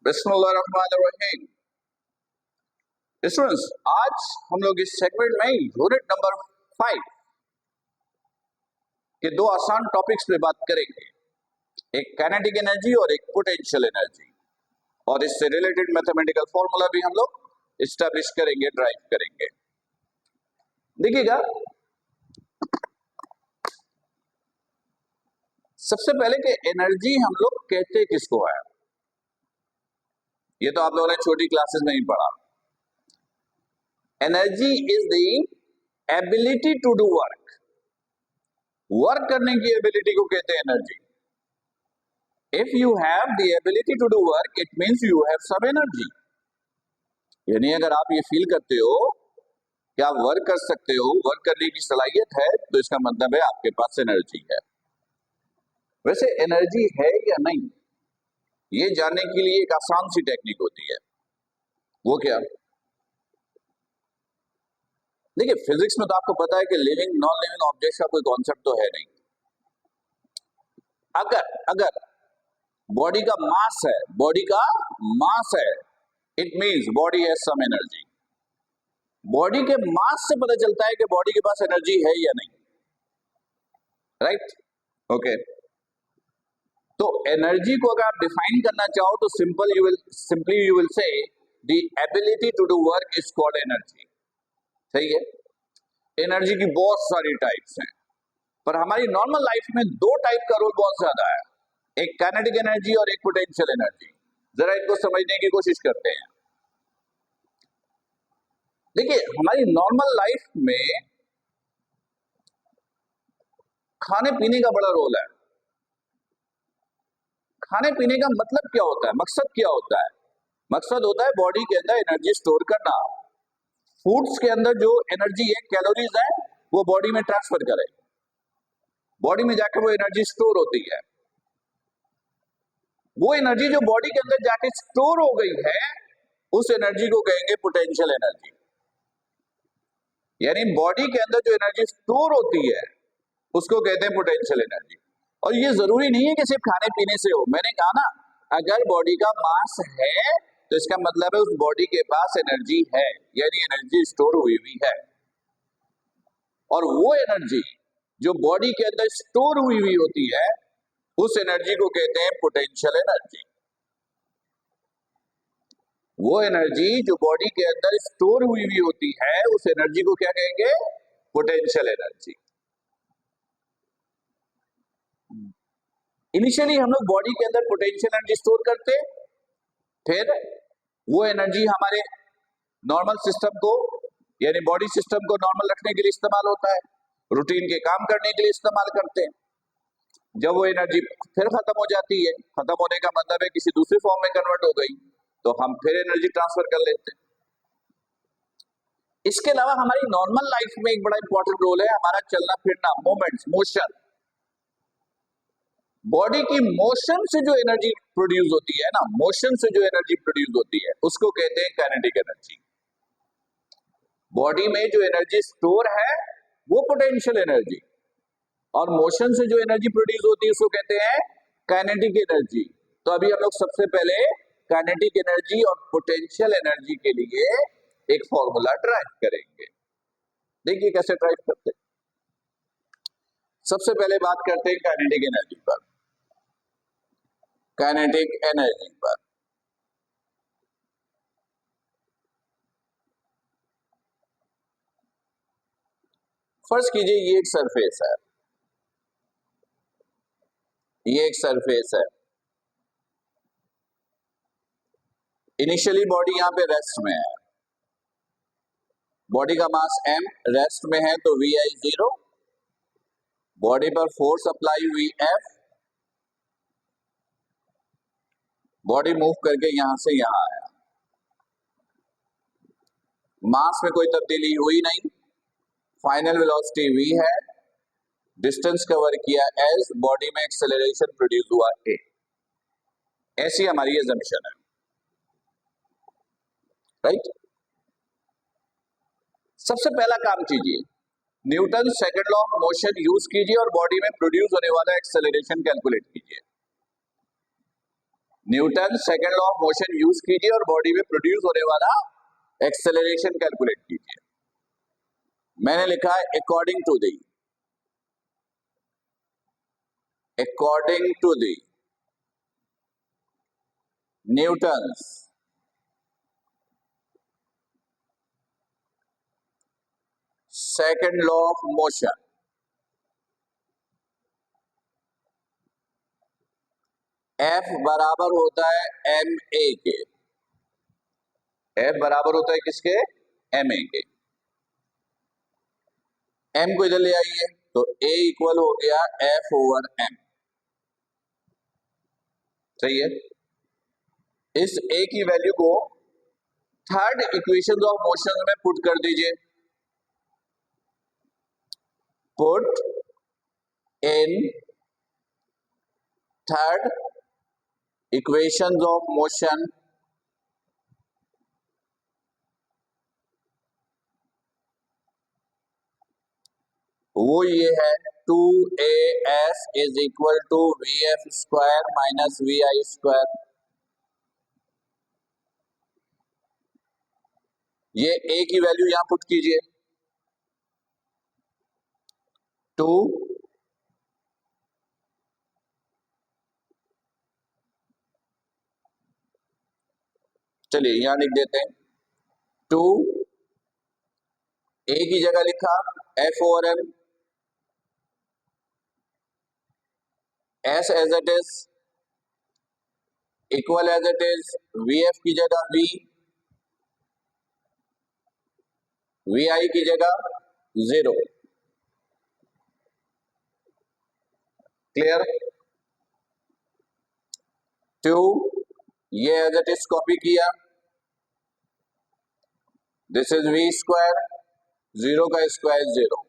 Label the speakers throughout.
Speaker 1: बिस्मिल्लाहिर्रहमानिर्रहीम। स्टूडेंट्स, आज हम लोग इस सेगमेंट में यूनिट नंबर 5 के दो आसान टॉपिक्स पे बात करेंगे, एक काइनेटिक एनर्जी और एक पोटेंशियल एनर्जी, और इससे रिलेटेड मैथमेटिकल फॉर्मूला भी हम लोग एस्टैब्लिश करेंगे, ड्राइव करेंगे। देखिएगा, सबसे पहले कि एनर्जी हम लोग कहते किसको है, ये तो आप लोगों ने छोटी क्लासेस में ही पढ़ा। Energy is the ability to do work. Work करने की एबिलिटी को कहते हैं energy. If you have the ability to do work, it means you have some energy. यानी अगर आप ये फील करते हो कि आप वर्क कर सकते हो, वर्क करने की सलाहियत है, तो इसका मतलब है आपके पास एनर्जी है। वैसे एनर्जी है या नहीं, ये जानने के लिए एक आसान सी टेक्निक होती है। वो क्या? देखिए, फिजिक्स में तो आपको पता है कि लिविंग नॉन लिविंग ऑब्जेक्ट का कोई कॉन्सेप्ट तो है नहीं। अगर बॉडी का मास है, it means body has some energy. Body के मास से पता चलता है कि बॉडी के पास एनर्जी है या नहीं, राइट? ओके, तो एनर्जी को अगर आप डिफाइन करना चाहो तो simply you will say the ability to do work is called energy. सही है। एनर्जी की बहुत सारी टाइप्स हैं, पर हमारी नॉर्मल लाइफ में दो टाइप का रोल बहुत ज्यादा है, एक काइनेटिक एनर्जी और एक पोटेंशियल एनर्जी। जरा इनको समझने की कोशिश करते हैं। देखिए, हमारी नॉर्मल लाइफ में खाने पीने का बड़ा रोल है। खाने पीने का मतलब क्या होता है, मकसद क्या होता है? मकसद होता है बॉडी के अंदर एनर्जी स्टोर करना। फूड्स के अंदर जो एनर्जी है, कैलोरीज है, वो बॉडी में ट्रांसफर करे, बॉडी में जाकर वो एनर्जी स्टोर होती है। वो एनर्जी जो बॉडी के अंदर जाके स्टोर हो गई है, उस एनर्जी को कहेंगे पोटेंशियल एनर्जी। यानी बॉडी के अंदर जो एनर्जी स्टोर होती है उसको कहते हैं पोटेंशियल एनर्जी। और ये जरूरी नहीं है कि सिर्फ खाने पीने से हो। मैंने कहा ना, अगर बॉडी का मास है तो इसका मतलब है उस बॉडी के पास एनर्जी है, यानी एनर्जी स्टोर हुई है। और वो एनर्जी जो बॉडी के अंदर स्टोर हुई होती है, उस एनर्जी को कहते हैं पोटेंशियल एनर्जी। वो एनर्जी जो बॉडी के अंदर स्टोर हुई होती है, उस एनर्जी को क्या कहेंगे? Potential energy. इनिशियली हम लोग बॉडी के अंदर पोटेंशियल एनर्जी स्टोर करते, फिर वो एनर्जी हमारे नॉर्मल सिस्टम को, यानी बॉडी सिस्टम को नॉर्मल रखने के लिए इस्तेमाल होता है, रूटीन के काम करने के लिए इस्तेमाल करते हैं। जब वो एनर्जी फिर खत्म हो जाती है, खत्म होने का मतलब है किसी दूसरी फॉर्म में कन्वर्ट हो गई, तो हम फिर एनर्जी ट्रांसफर कर लेते हैं। इसके अलावा हमारी नॉर्मल लाइफ में एक बड़ा इंपॉर्टेंट रोल है हमारा चलना फिरना, मूवमेंट्स, मोशन। बॉडी की मोशन से जो एनर्जी प्रोड्यूस होती है ना, मोशन से जो एनर्जी प्रोड्यूस होती है उसको कहते हैं काइनेटिक एनर्जी। बॉडी में जो एनर्जी स्टोर है वो पोटेंशियल एनर्जी, और मोशन से जो एनर्जी प्रोड्यूस होती है उसको कहते हैं काइनेटिक एनर्जी। तो अभी हम लोग सबसे पहले काइनेटिक एनर्जी और पोटेंशियल एनर्जी के लिए एक फॉर्मूला ड्राइव करेंगे। देखिए कैसे ड्राइव करते हैं। सबसे पहले बात करते हैं काइनेटिक एनर्जी पर। काइनेटिक एनर्जी पर फर्स्ट कीजिए, ये एक सरफेस है, ये एक सरफेस है। इनिशियली बॉडी यहां पे रेस्ट में है, बॉडी का मास m रेस्ट में है, तो vi 0, बॉडी पर फोर्स अप्लाई हुई F, बॉडी मूव करके यहां से यहां आया, मास में कोई तब्दीली हुई नहीं, फाइनल वेलोसिटी v है, डिस्टेंस कवर किया s, बॉडी में एक्सेलरेशन प्रोड्यूस हुआ a। ऐसी हमारी असम्पशन है, राइट? सबसे पहला काम कीजिए, Newton second law of motion use कीजिए और बॉडी में प्रोड्यूस होने वाला एक्सेलरेशन कैलकुलेट कीजिए। Newton second law of motion use कीजिए और बॉडी में प्रोड्यूस होने वाला एक्सेलरेशन कैलकुलेट कीजिए। मैंने लिखा है according to the Newton's second law of motion, F बराबर होता है ma के। F बराबर होता है किसके? ma के। m को इधर ले आइए तो a इक्वल हो गया F ओवर m। सही है। इस a की वैल्यू को थर्ड इक्वेशन ऑफ मोशन में पुट कर दीजिए। Put in third equation of motion वो ये है 2as is equal to vf square minus vi square. ये a की वैल्यू यहां पुट कीजिए 2 चलिए यहां लिख देते हैं 2 a की जगह लिखा f over m s as it is equal as it is vf की जगह v vi की जगह 0। क्लियर? 2 ये एज इट इज कॉपी किया, दिस इज v स्क्वायर, 0 का स्क्वायर 0,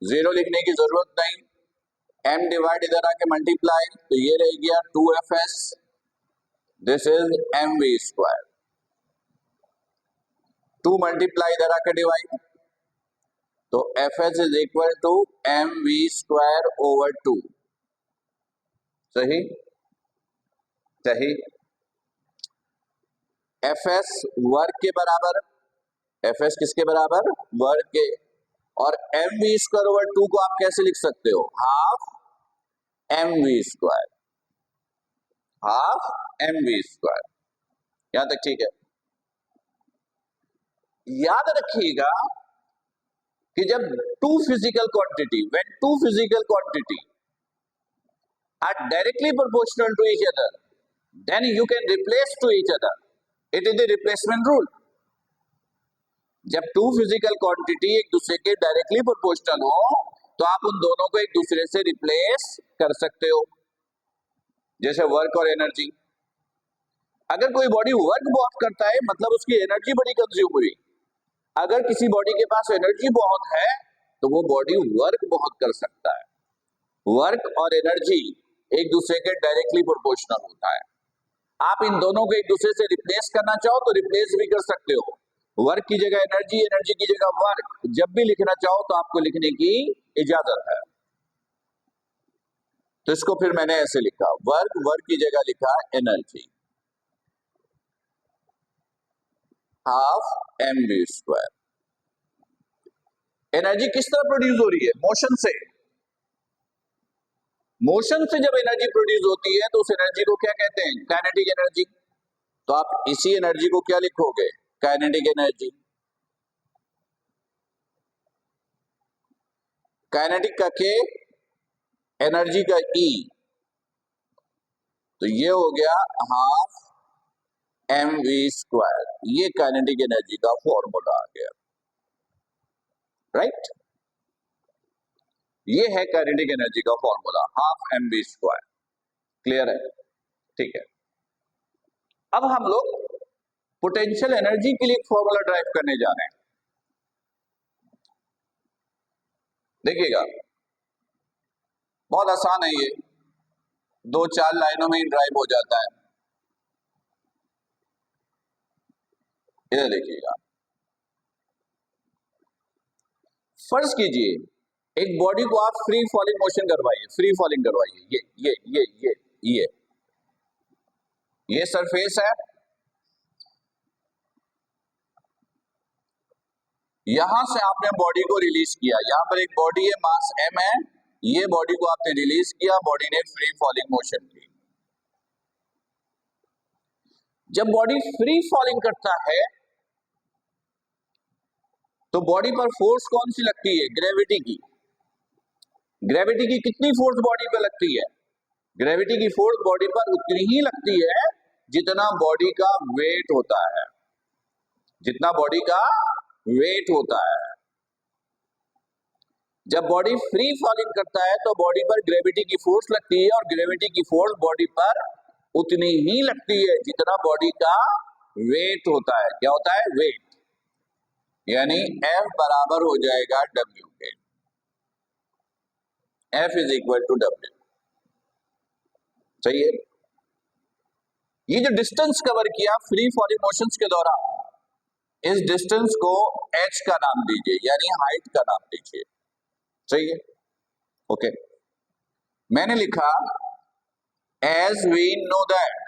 Speaker 1: 0 लिखने की जरूरत नहीं। m डिवाइड इधर आके मल्टीप्लाई तो ये रह गया 2fs, this is mv square. 2 multiply इधर आके डिवाइड तो fs is equal to mv square over 2। सही सही। fs वर्ग के बराबर, fs किसके बराबर? वर्ग के। और mv स्क्वायर ओवर 2 को आप कैसे लिख सकते हो? Half mv square, half mv square. यहां तक ठीक है। याद रखिएगा कि जब two physical quantity when two physical quantity are directly proportional to each other then you can replace to each other, it is the replacement rule. जब two physical quantity एक दूसरे के डायरेक्टली प्रोपोर्शनल हो तो आप उन दोनों को एक दूसरे से रिप्लेस कर सकते हो, जैसे वर्क और एनर्जी। अगर कोई बॉडी वर्क बहुत करता है मतलब उसकी एनर्जी बड़ी कंज्यूम हुई। अगर किसी बॉडी के पास एनर्जी बहुत है तो वो बॉडी वर्क बहुत कर सकता है। वर्क और एनर्जी एक दूसरे के डायरेक्टली प्रोपोर्शनल होता है। आप इन दोनों को एक दूसरे से रिप्लेस करना चाहो तो रिप्लेस भी कर सकते हो, वर्क की जगह एनर्जी, एनर्जी की जगह वर्क। जब भी लिखना चाहो तो आपको लिखने की इजाजत है। तो इसको फिर मैंने ऐसे लिखा, वर्क, वर्क की जगह लिखा energy, half mv square. Energy किस तरह प्रोड्यूस हो रही है? मोशन से। मोशन से जब एनर्जी प्रोड्यूस होती है तो उस एनर्जी को क्या कहते हैं? Kinetic energy. तो आप इसी एनर्जी को क्या लिखोगे? Kinetic energy. काइनेटिक का के, एनर्जी का ई, तो ये हो गया हाफ mv स्क्वायर। ये काइनेटिक एनर्जी का फॉर्मूला आ गया, राइट? ये है काइनेटिक एनर्जी का formula, half mv square. Clear है? ठीक है। अब हम लोग पोटेंशियल एनर्जी के लिए फॉर्मूला ड्राइव करने जा रहे हैं। देखिएगा बहुत आसान है, ये 2-4 लाइनों में ही ड्राइव हो जाता है। इधर देखिएगा, फर्ज कीजिए एक बॉडी को आप फ्री फॉलिंग मोशन करवाइए, फ्री फॉलिंग करवाइए, ये सरफेस है, यहां से आपने बॉडी को रिलीज किया, यहां पर एक बॉडी है, मास m है, ये बॉडी को आपने रिलीज किया, बॉडी ने फ्री फॉलिंग मोशन की। जब बॉडी फ्री फॉलिंग करता है तो बॉडी पर फोर्स कौन सी लगती है? ग्रेविटी की। ग्रेविटी की कितनी फोर्स बॉडी पर लगती है? ग्रेविटी की फोर्स बॉडी पर उतनी ही लगती है जितना बॉडी का वेट होता है, जितना बॉडी का वेट होता है। जब बॉडी फ्री फॉलिंग करता है तो बॉडी पर ग्रेविटी की फोर्स लगती है और ग्रेविटी की फोर्स बॉडी पर उतनी ही लगती है जितना बॉडी का वेट होता है। क्या होता है? वेट। यानी F बराबर हो जाएगा W के। F is equal to W। सही है। ये जो डिस्टेंस कवर किया फ्री फॉलिंग मोशंस के दौरान, इस डिस्टेंस को h का नाम दीजिए, यानी हाइट का नाम दीजिए। सही है। ओके, मैंने लिखा as we know that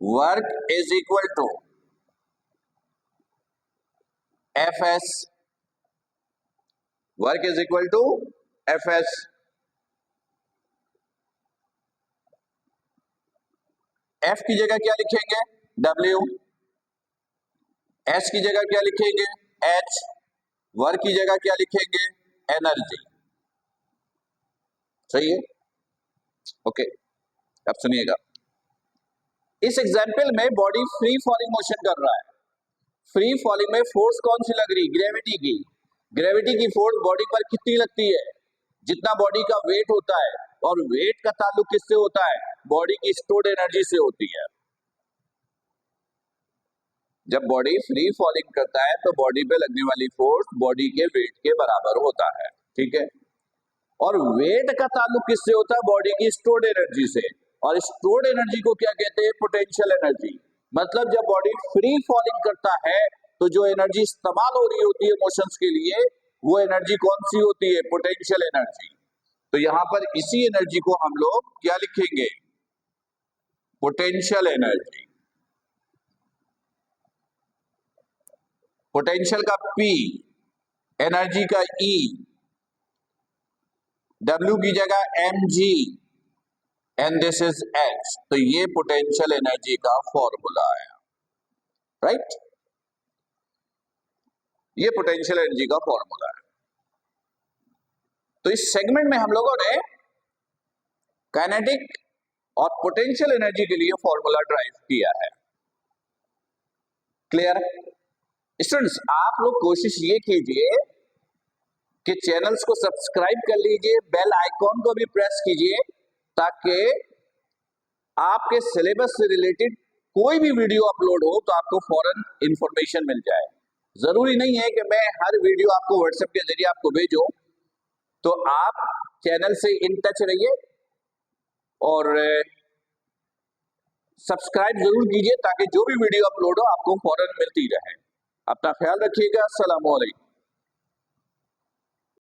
Speaker 1: work is equal to Fs, work is equal to Fs। F की जगह क्या लिखेंगे? W। S की जगह क्या लिखेंगे? H। वर्क की जगह क्या लिखेंगे? एनर्जी। सही है। ओके, अब सुनिएगा, इस एग्जाम्पल में बॉडी फ्री फॉलिंग मोशन कर रहा है। फ्री फॉलिंग में फोर्स कौन सी लग रही? ग्रेविटी की। ग्रेविटी की फोर्स बॉडी पर कितनी लगती है? जितना बॉडी का वेट होता है, और वेट का ताल्लुक किससे होता है? बॉडी की स्टोर्ड एनर्जी से होती है। जब बॉडी फ्री फॉलिंग करता है तो बॉडी पे लगने वाली फोर्स बॉडी के वेट के बराबर होता है। ठीक है। और वेट का ताल्लुक किससे होता है? बॉडी की स्टोर्ड एनर्जी से। और स्टोर्ड एनर्जी को क्या कहते हैं? Potential energy. मतलब जब बॉडी फ्री फॉलिंग करता है तो जो एनर्जी इस्तेमाल हो रही होती है मोशंस के लिए, वो एनर्जी कौन सी होती है? Potential energy. तो यहां पर इसी एनर्जी को हम लोग क्या लिखेंगे? Potential energy. पोटेंशियल का P, एनर्जी का E, W की जगह mg, and this is H। तो ये पोटेंशियल एनर्जी का फॉर्मूला है। राइट, ये पोटेंशियल एनर्जी का फॉर्मूला है। तो इस सेगमेंट में हम लोगों ने काइनेटिक और पोटेंशियल एनर्जी के लिए फॉर्मूला ड्राइव किया है। क्लियर? स्टूडेंट्स, आप लोग कोशिश ये कीजिए कि चैनल्स को सब्सक्राइब कर लीजिए, बेल आइकॉन को भी प्रेस कीजिए, ताकि आपके सिलेबस से रिलेटेड कोई भी वीडियो अपलोड हो तो आपको फौरन इंफॉर्मेशन मिल जाए। जरूरी नहीं है कि मैं हर वीडियो आपको व्हाट्सएप के जरिए आपको भेजूं, तो आप चैनल से इन टच रहिए और सब्सक्राइब जरूर कीजिए ताकि जो भी वीडियो अपलोड हो आपको फौरन मिलती रहे। अपना ख्याल रखिएगा। अस्सलाम वालेकुम।